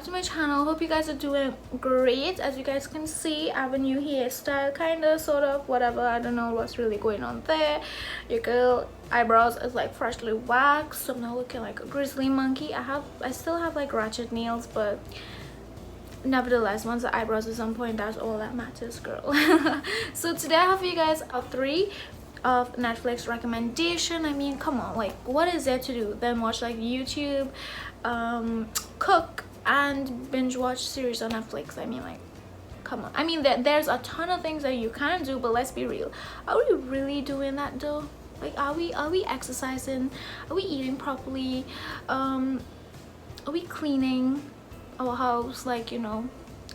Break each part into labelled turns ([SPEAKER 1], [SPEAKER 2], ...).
[SPEAKER 1] back to my channel. Hope you guys are doing great. As you guys can see, I have a new hairstyle, kind of, sort of, whatever. I don't know what's really going on there. Your girl eyebrows is like freshly waxed, so I'm not looking like a grizzly monkey. I still have like ratchet nails, but nevertheless, once the eyebrows at some point, that's all that matters, girl. So today I have for you guys a 3 of Netflix recommendation. I mean, come on, like, what is there to do than watch like YouTube, cook, and binge watch series on Netflix? I mean, like, come on. I mean, there's a ton of things that you can do, but let's be real, are we really doing that though? Like, are we exercising? Are we eating properly? Are we cleaning our house, like, you know,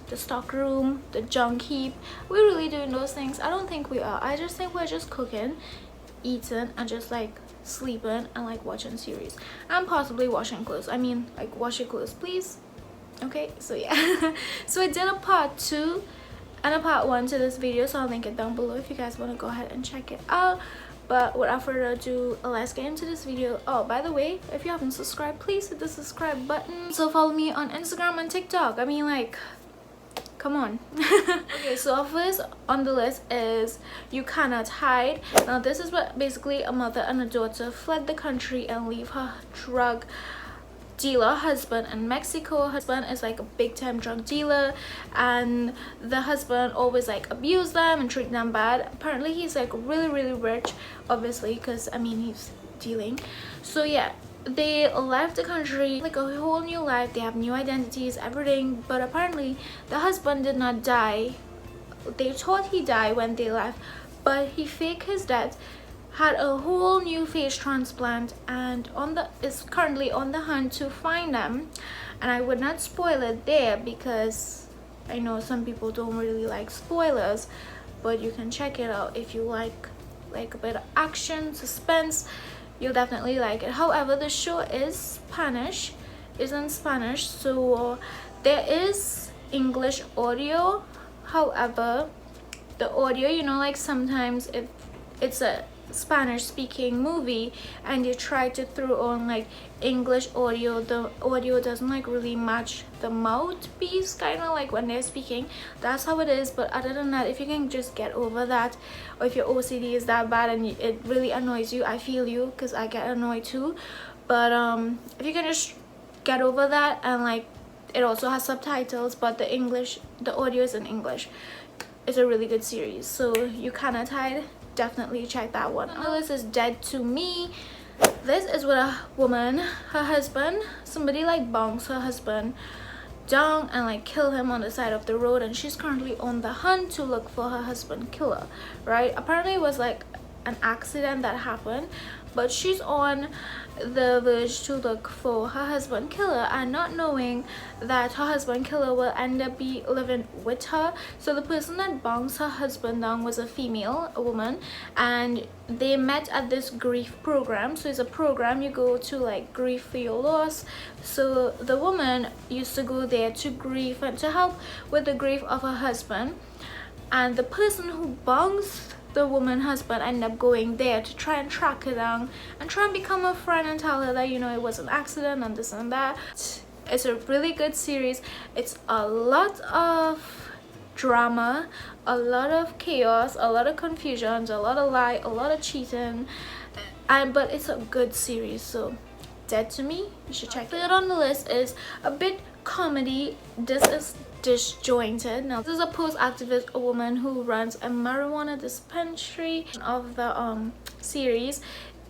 [SPEAKER 1] the stock room, the junk heap? We're really doing those things? I don't think we are. I just think we're just cooking, eating, and just like sleeping and like watching series and possibly washing clothes. I mean, like, wash your clothes, please. Okay, so yeah. So I did a part 2 and a part 1 to this video, so I'll link it down below if you guys want to go ahead and check it out. But without further ado, let's get into this video. Oh, by the way, if you haven't subscribed, please hit the subscribe button. So follow me on Instagram and TikTok. I mean, like, come on. Okay, so first on the list is You Cannot Hide. Now this is what basically a mother and a daughter fled the country and leave her drug dealer husband in Mexico. Husband is like a big-time drug dealer, and the husband always like abused them and treat them bad. Apparently he's like really rich, obviously, because I mean, he's dealing. So yeah, they left the country, like a whole new life. They have new identities, everything. But apparently the husband did not die. They thought he died when they left, but he faked his death, had a whole new face transplant, and is currently on the hunt to find them. And I would not spoil it there because I know some people don't really like spoilers, but you can check it out if you like a bit of action, suspense. You'll definitely like it. However, the show is in Spanish, so there is English audio. However, the audio, you know, like sometimes if it's a Spanish speaking movie and you try to throw on like English audio, the audio doesn't like really match the mouthpiece, kind of like when they're speaking. That's how it is. But other than that, if you can just get over that, or if your OCD is that bad and it really annoys you, I feel you, because I get annoyed too. But if you can just get over that, and like, it also has subtitles, but the audio is in English. It's a really good series. So You Cannot Hide, definitely check that one. On the list is Dead to Me. This is with a woman, her husband, somebody like bonks her husband down and like kill him on the side of the road, and she's currently on the hunt to look for her husband killer, right? Apparently it was like an accident that happened, but she's on the verge to look for her husband killer, and not knowing that her husband killer will end up be living with her. So the person that bonks her husband down was a woman, and they met at this grief program. So it's a program you go to, like, grief for your loss. So the woman used to go there to grieve and to help with the grief of her husband, and the person who bonks the woman husband ended up going there to try and track her down and try and become a friend and tell her that, you know, it was an accident and this and that. It's a really good series. It's a lot of drama, a lot of chaos, a lot of confusions, a lot of lie, a lot of cheating, but it's a good series. So Dead to Me, you should check it. Third on the list is a bit comedy. This is Disjointed. Now this is a post-activist woman who runs a marijuana dispensary. Of the series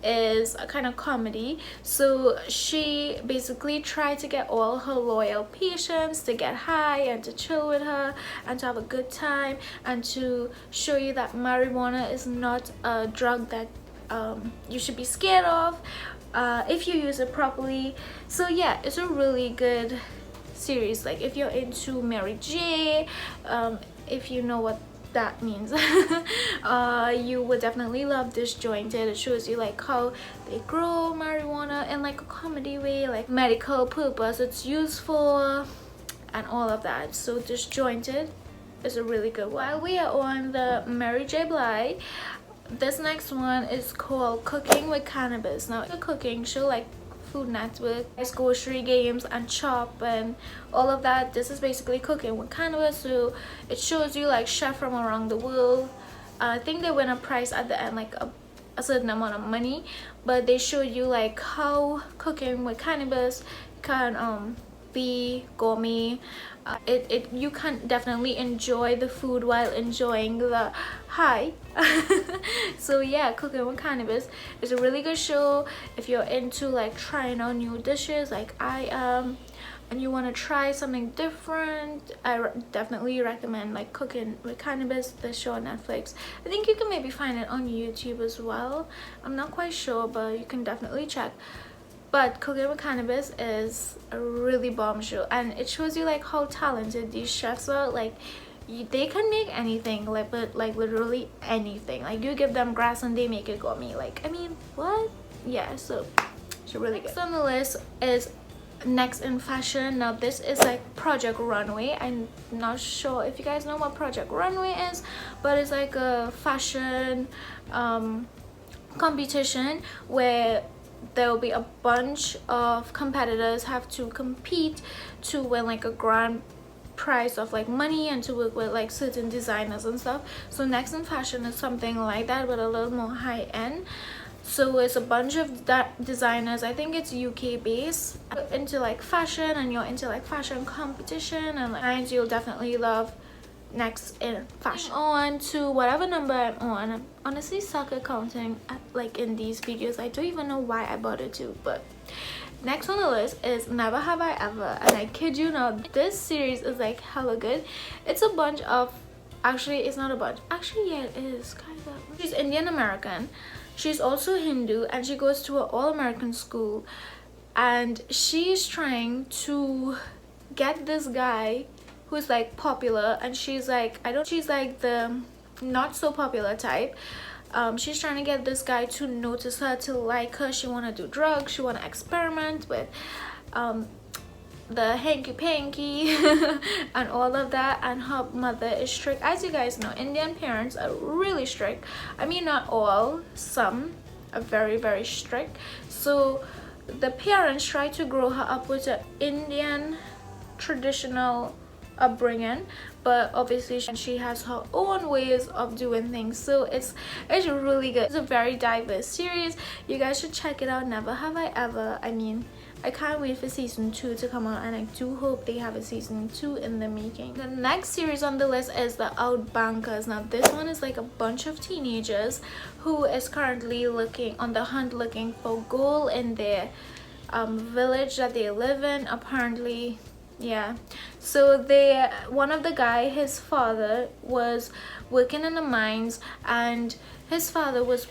[SPEAKER 1] is a kind of comedy. So she basically tried to get all her loyal patients to get high and to chill with her and to have a good time, and to show you that marijuana is not a drug that you should be scared of if you use it properly. So yeah, it's a really good series. Like, if you're into Mary J, if you know what that means, you would definitely love Disjointed. It shows you like how they grow marijuana in like a comedy way, like medical purpose it's used for, and all of that. So Disjointed is a really good one. While we are on the Mary J Blige, this next one is called Cooking with Cannabis. Now, the cooking show, like Food Network. It's grocery games and chop and all of that. This is basically cooking with cannabis, so it shows you like chef from around the world. I think they win a prize at the end, like a certain amount of money, but they show you like how cooking with cannabis can be gourmet. You can definitely enjoy the food while enjoying the high. So yeah, cooking with cannabis is a really good show if you're into like trying out new dishes like I am, and you want to try something different. I definitely recommend like Cooking with Cannabis, the show on Netflix. I think you can maybe find it on YouTube as well. I'm not quite sure, but you can definitely check. But Cooking with Cannabis is a really bomb show, and it shows you like how talented these chefs are. Like they can make anything, like, but like literally anything. Like you give them grass and they make it gourmet. Like, I mean, what? Yeah, so it's really good. Next on the list is Next in Fashion. Now this is like Project Runway. I'm not sure if you guys know what Project Runway is, but it's like a fashion competition where there will be a bunch of competitors have to compete to win like a grand prize of like money and to work with like certain designers and stuff. So Next in Fashion is something like that, but a little more high end. So it's a bunch of designers. I think it's UK based, into like fashion, and you're into like fashion competition and like, you'll definitely love Next in Fashion. On to whatever number I'm on. I'm honestly suck at counting like in these videos. I don't even know why I bothered to, but next on the list is Never Have I Ever, and I kid you not, this series is like hella good. It's a bunch of, actually it's not a bunch, actually yeah it is kind of. She's Indian American, she's also Hindu, and she goes to an all-American school, and she's trying to get this guy who's like popular, and she's like, she's like the not so popular type. She's trying to get this guy to notice her, to like her. She want to do drugs, she want to experiment with the hanky-panky and all of that, and her mother is strict. As you guys know, Indian parents are really strict. I mean, not all, some are very, very strict. So the parents try to grow her up with an Indian traditional upbringing, but obviously she has her own ways of doing things. So it's really good. It's a very diverse series. You guys should check it out. Never Have I Ever. I mean, I can't wait for season 2 to come out, and I do hope they have a season 2 in the making. The next series on the list is the Bonkers. Now this one is like a bunch of teenagers who is currently on the hunt looking for gold in their village that they live in, apparently. Yeah, so one of the guy, his father was working in the mines, and his father was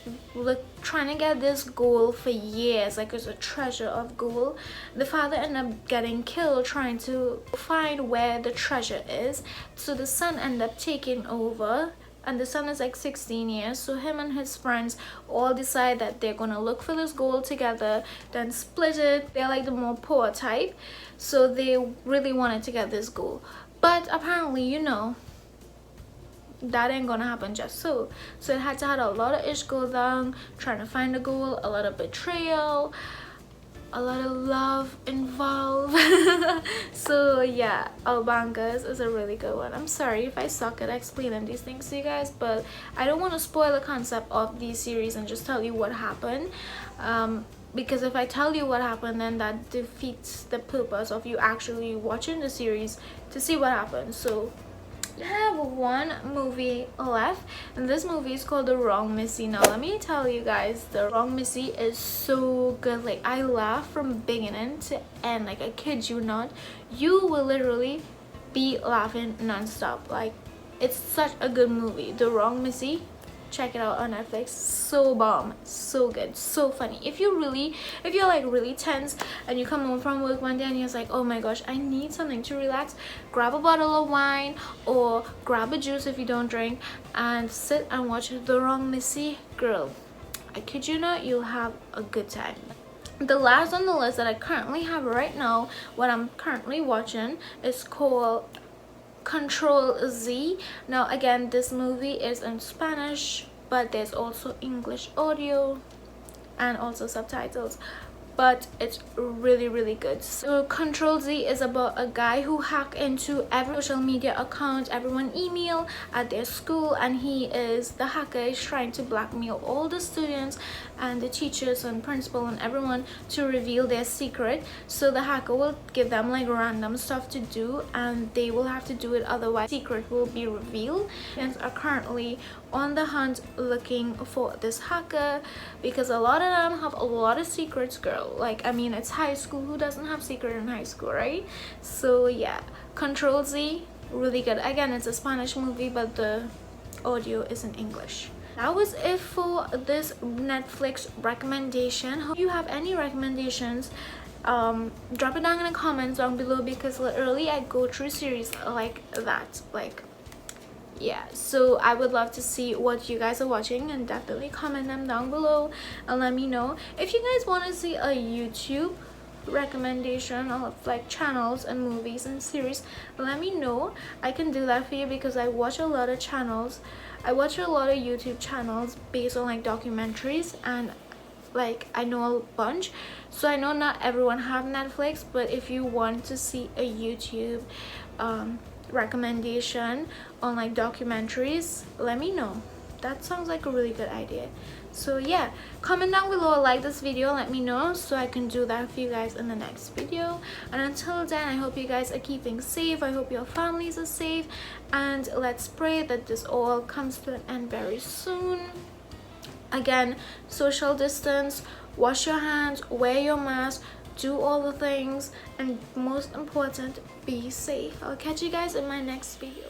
[SPEAKER 1] trying to get this gold for years, like it's a treasure of gold. The father ended up getting killed trying to find where the treasure is, so the son ended up taking over, and the son is like 16 years. So him and his friends all decide that they're gonna look for this gold together, then split it. They're like the more poor type, so they really wanted to get this gold, but apparently, you know, that ain't gonna happen just so it had to have a lot of ish go down trying to find the gold, a lot of betrayal, a lot of love involved. So yeah, Bonkers is a really good one. I'm sorry if I suck at explaining these things to you guys, but I don't want to spoil the concept of these series and just tell you what happened, because if I tell you what happened, then that defeats the purpose of you actually watching the series to see what happened. So I have one movie left, and this movie is called The Wrong Missy. Now let me tell you guys, The Wrong Missy is so good. Like, I laugh from beginning to end. Like, I kid you not, you will literally be laughing non-stop. Like, it's such a good movie. The Wrong Missy, check it out on Netflix. So bomb, so good, so funny. If you're like really tense and you come home from work one day and you're like, oh my gosh, I need something to relax, grab a bottle of wine or grab a juice if you don't drink and sit and watch The Wrong Missy. Girl, I kid you not, you'll have a good time. The last on the list that I currently have right now, what I'm currently watching, is called Control Z. Now again, this movie is in Spanish, but there's also English audio and also subtitles. but it's really good. So Control Z is about a guy who hacked into every social media account, everyone email at their school, and he is the hacker is trying to blackmail all the students and the teachers and principal and everyone to reveal their secret. So the hacker will give them like random stuff to do and they will have to do it, otherwise secret will be revealed. And are currently on the hunt looking for this hacker because a lot of them have a lot of secrets, girl. Like, I mean, it's high school, who doesn't have secret in high school, right? So yeah, Control Z, really good. Again, it's a Spanish movie but the audio is in English. That was it for this Netflix recommendation. Hope you have any recommendations. Drop it down in the comments down below because literally I go through series like that, like, yeah. So I would love to see what you guys are watching and definitely comment them down below and let me know. If you guys want to see a YouTube recommendation of like channels and movies and series, let me know. I can do that for you because I watch a lot of channels. I watch a lot of YouTube channels based on like documentaries, and like I know a bunch. So I know not everyone have Netflix, but if you want to see a YouTube recommendation on like documentaries, let me know. That sounds like a really good idea. So yeah, comment down below, like this video, let me know so I can do that for you guys in the next video. And until then, I hope you guys are keeping safe. I hope your families are safe, and let's pray that this all comes to an end very soon. Again, social distance, wash your hands, wear your mask, do all the things, and most important, be safe. I'll catch you guys in my next video.